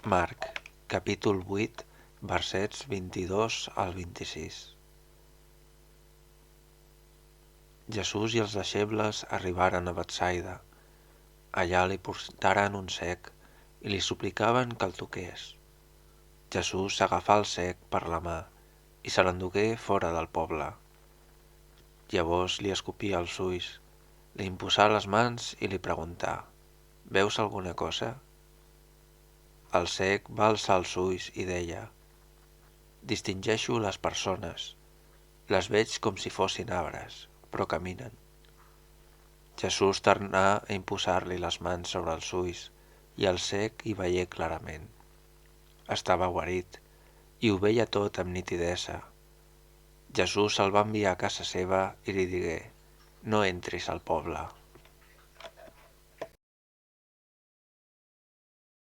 Marc, capítol 8, versets 22 al 26. Jesús i els deixebles arribaren a Betsaida. Allà li portaren un cec i li suplicaven que el toqués. Jesús s'agafà el cec per la mà i se l'endugué fora del poble. Llavors li escopia els ulls, li imposà les mans i li preguntà: «Veus alguna cosa?» El cec va alçar els ulls i deia: «Distingeixo les persones. Les veig com si fossin arbres, però caminen». Jesús tornà a imposar-li les mans sobre els ulls i el cec hi veié clarament. Estava guarit i ho veia tot amb nitidesa. Jesús el va enviar a casa seva i li digué: «No entris al poble».